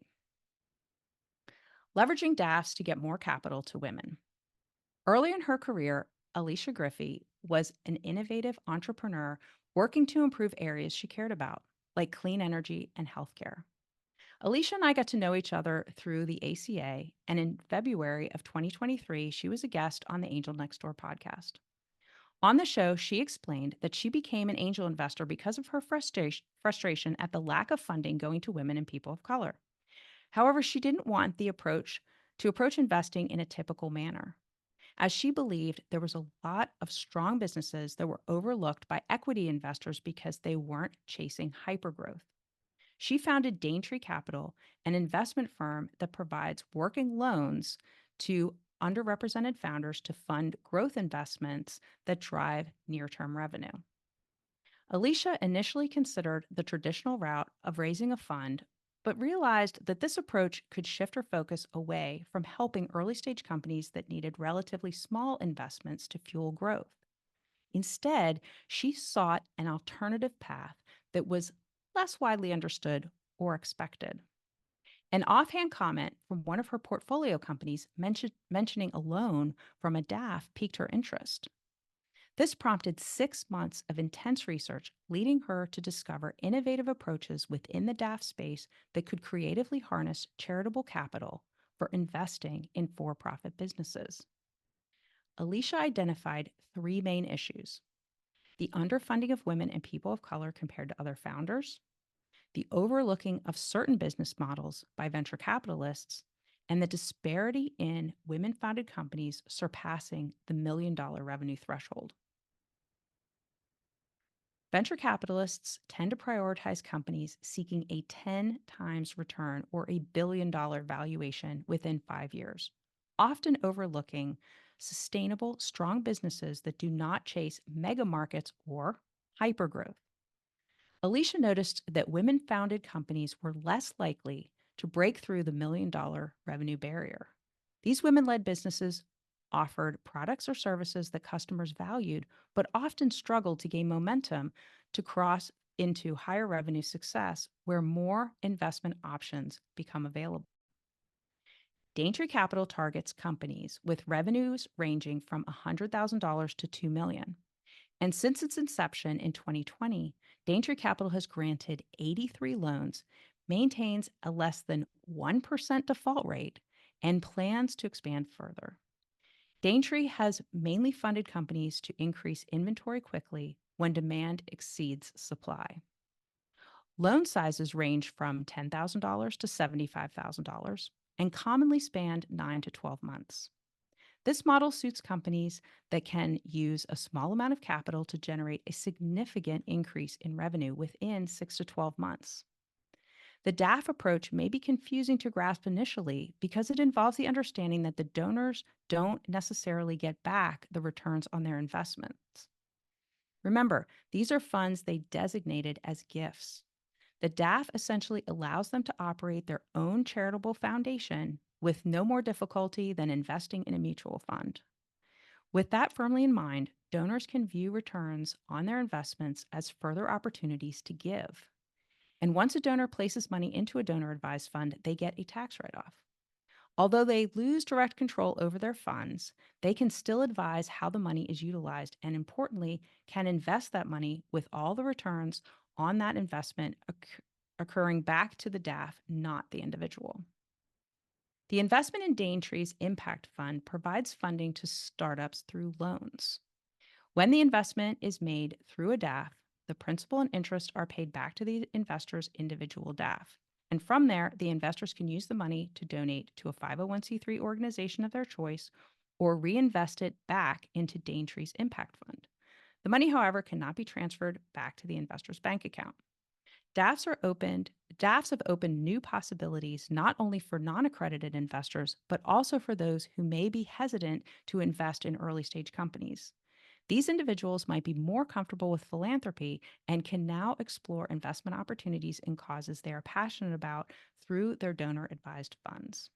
Leveraging DAFs to get more capital to women. Early in her career, Alicia Griffey was an innovative entrepreneur working to improve areas she cared about, like clean energy and healthcare. Alicia and I got to know each other through the ACA, and in February of 2023, she was a guest on the Angel Next Door podcast. On the show, she explained that she became an angel investor because of her frustration at the lack of funding going to women and people of color. However, she didn't want to approach investing in a typical manner, as she believed there was a lot of strong businesses that were overlooked by equity investors because they weren't chasing hypergrowth. She founded Daintree Capital, an investment firm that provides working loans to underrepresented founders to fund growth investments that drive near-term revenue. Alicia initially considered the traditional route of raising a fund, but realized that this approach could shift her focus away from helping early-stage companies that needed relatively small investments to fuel growth. Instead, she sought an alternative path that was less widely understood or expected. An offhand comment from one of her portfolio companies mentioning a loan from a DAF piqued her interest. This prompted 6 months of intense research, leading her to discover innovative approaches within the DAF space that could creatively harness charitable capital for investing in for-profit businesses. Alicia identified 3 main issues: the underfunding of women and people of color compared to other founders, the overlooking of certain business models by venture capitalists, and the disparity in women-founded companies surpassing the $1 million revenue threshold. Venture capitalists tend to prioritize companies seeking a 10 times return or a $1 billion valuation within 5 years, often overlooking sustainable, strong businesses that do not chase mega markets or hypergrowth. Alicia noticed that women-founded companies were less likely to break through the $1 million revenue barrier. These women-led businesses offered products or services that customers valued, but often struggled to gain momentum to cross into higher revenue success where more investment options become available. Daintree Capital targets companies with revenues ranging from $100,000 to $2 million. And since its inception in 2020, Daintree Capital has granted 83 loans, maintains a less than 1% default rate, and plans to expand further. Daintree has mainly funded companies to increase inventory quickly when demand exceeds supply. Loan sizes range from $10,000 to $75,000 and commonly span 9 to 12 months. This model suits companies that can use a small amount of capital to generate a significant increase in revenue within 6 to 12 months. The DAF approach may be confusing to grasp initially because it involves the understanding that the donors don't necessarily get back the returns on their investments. Remember, these are funds they designated as gifts. The DAF essentially allows them to operate their own charitable foundation with no more difficulty than investing in a mutual fund. With that firmly in mind, donors can view returns on their investments as further opportunities to give. And once a donor places money into a donor advised fund, they get a tax write-off. Although they lose direct control over their funds, they can still advise how the money is utilized and, importantly, can invest that money with all the returns on that investment occurring back to the DAF, not the individual. The Investment in Daintree's Impact Fund provides funding to startups through loans. When the investment is made through a DAF, the principal and interest are paid back to the investor's individual DAF. And from there, the investors can use the money to donate to a 501c3 organization of their choice or reinvest it back into Daintree's Impact Fund. The money, however, cannot be transferred back to the investor's bank account. DAFs have opened new possibilities not only for non-accredited investors, but also for those who may be hesitant to invest in early stage companies. These individuals might be more comfortable with philanthropy and can now explore investment opportunities in causes they are passionate about through their donor-advised funds.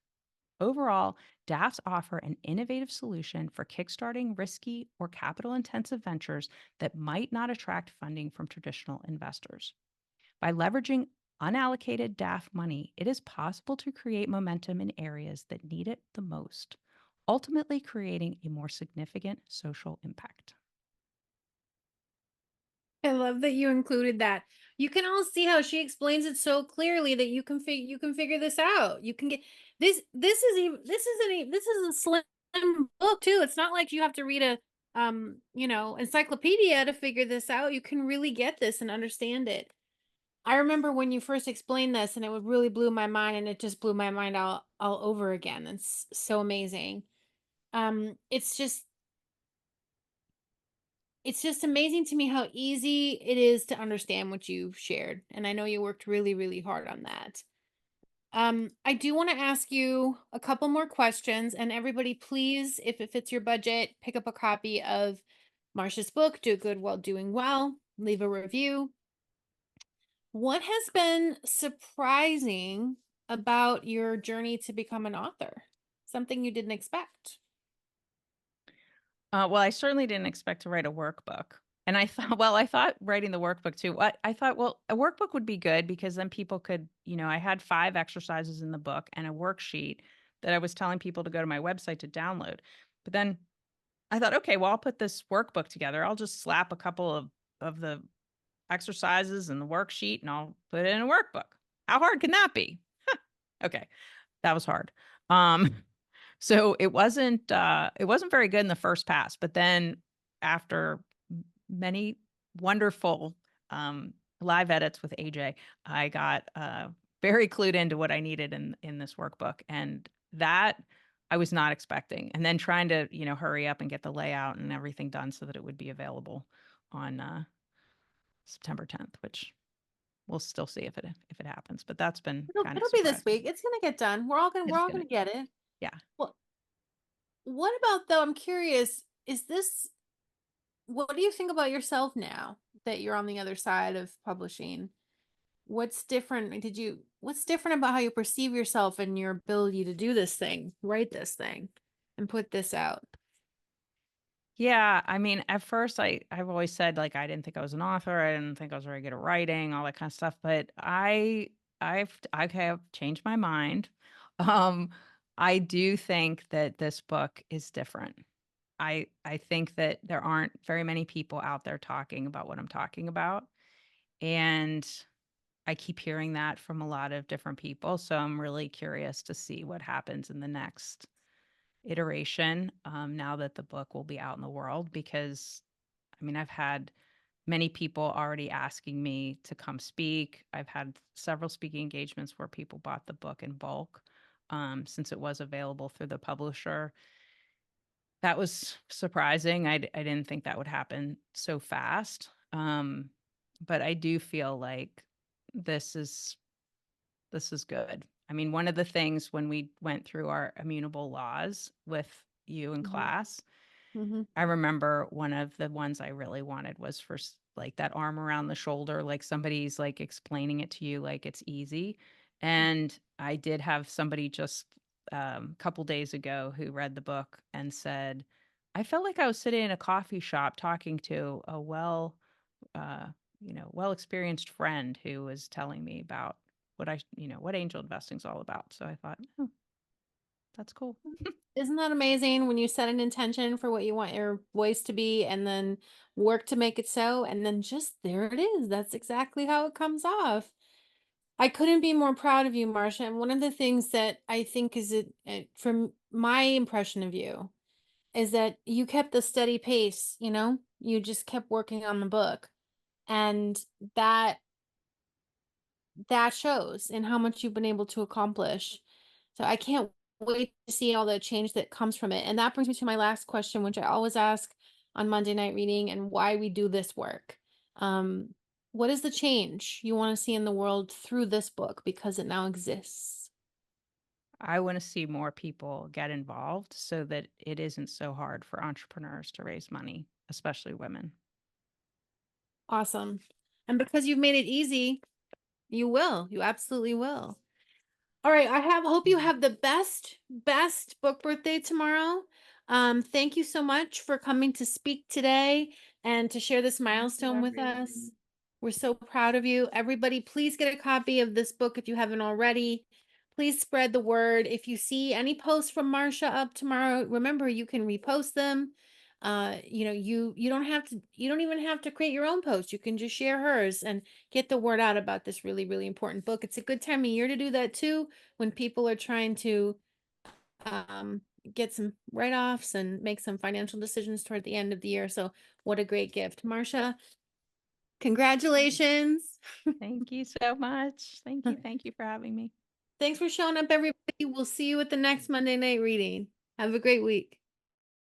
Overall, DAFs offer an innovative solution for kickstarting risky or capital-intensive ventures that might not attract funding from traditional investors. By leveraging unallocated DAF money, it is possible to create momentum in areas that need it the most, ultimately creating a more significant social impact.
I love that you included that. You can all see how she explains it so clearly that you can figure this out. You can get this. This is a slim book too. It's not like you have to read a encyclopedia to figure this out. You can really get this and understand it. I remember when you first explained this, and it would really blew my mind, and it just blew my mind all over again. It's so amazing. It's just amazing to me how easy it is to understand what you've shared. And I know you worked really, really hard on that. I do want to ask you a couple more questions. And everybody, please, if it fits your budget, pick up a copy of Marcia's book, Do Good While Doing Well. Leave a review. What has been surprising about your journey to become an author? Something you didn't expect?
Well, I certainly didn't expect to write a workbook. And I thought, well, I thought writing the workbook too. I thought, well, a workbook would be good because then people could, I had 5 exercises in the book and a worksheet that I was telling people to go to my website to download. But then I thought, okay, well, I'll put this workbook together. I'll just slap a couple of the exercises and the worksheet and I'll put it in a workbook. How hard can that be? Okay, that was hard. So it wasn't very good in the first pass, but then after many wonderful live edits with AJ, I got very clued into what I needed in this workbook, and that I was not expecting. And then trying to hurry up and get the layout and everything done so that it would be available on September 10th, which we'll still see if it happens. But that's been kind of
It'll be this
surprising.
week. It's gonna get done. We're all gonna get it.
Yeah.
Well, what about though? I'm curious. What do you think about yourself now that you're on the other side of publishing? What's different? What's different about how you perceive yourself and your ability to do this thing, write this thing, and put this out?
Yeah, I mean, at first I've always said like I didn't think I was an author, I didn't think I was very good at writing, all that kind of stuff, but I have changed my mind. Um I do think that this book is different. I think that there aren't very many people out there talking about what I'm talking about, and I keep hearing that from a lot of different people, so I'm really curious to see what happens in the next iteration, now that the book will be out in the world, because I mean, I've had many people already asking me to come speak. I've had several speaking engagements where people bought the book in bulk, since it was available through the publisher. That was surprising. I didn't think that would happen so fast. But I do feel like this is good. I mean, one of the things when we went through our immutable laws with you in
Mhm.
class,
Mhm.
I remember one of the ones I really wanted was for like that arm around the shoulder, like somebody's like explaining it to you like it's easy. And I did have somebody just a couple days ago who read the book and said, I felt like I was sitting in a coffee shop talking to a well experienced friend who was telling me about what angel investing is all about. So I thought, oh, that's cool.
Isn't that amazing when you set an intention for what you want your voice to be and then work to make it so, and then just there it is. That's exactly how it comes off. I couldn't be more proud of you, Marcia. And one of the things that I think is from my impression of you is that you kept the steady pace, you just kept working on the book. And that that shows in how much you've been able to accomplish. So I can't wait to see all the change that comes from it. And that brings me to my last question, which I always ask on Monday night reading, and why we do this work. What is the change you want to see in the world through this book because it now exists?
I want to see more people get involved so that it isn't so hard for entrepreneurs to raise money, especially women.
Awesome. And because you've made it easy, you absolutely will. All right, hope you have the best book birthday tomorrow. Thank you so much for coming to speak today and to share this milestone with us. We're so proud of you. Everybody, please get a copy of this book if you haven't already. Please spread the word. If you see any posts from Marcia up tomorrow, remember you can repost them. You don't even have to create your own post. You can just share hers and get the word out about this really, really important book. It's a good time of year to do that too, when people are trying to get some write-offs and make some financial decisions toward the end of the year. So what a great gift. Marcia, congratulations.
Thank you so much. Thank you. Thank you for having me.
Thanks for showing up, everybody. We'll see you at the next Monday night reading. Have a great week.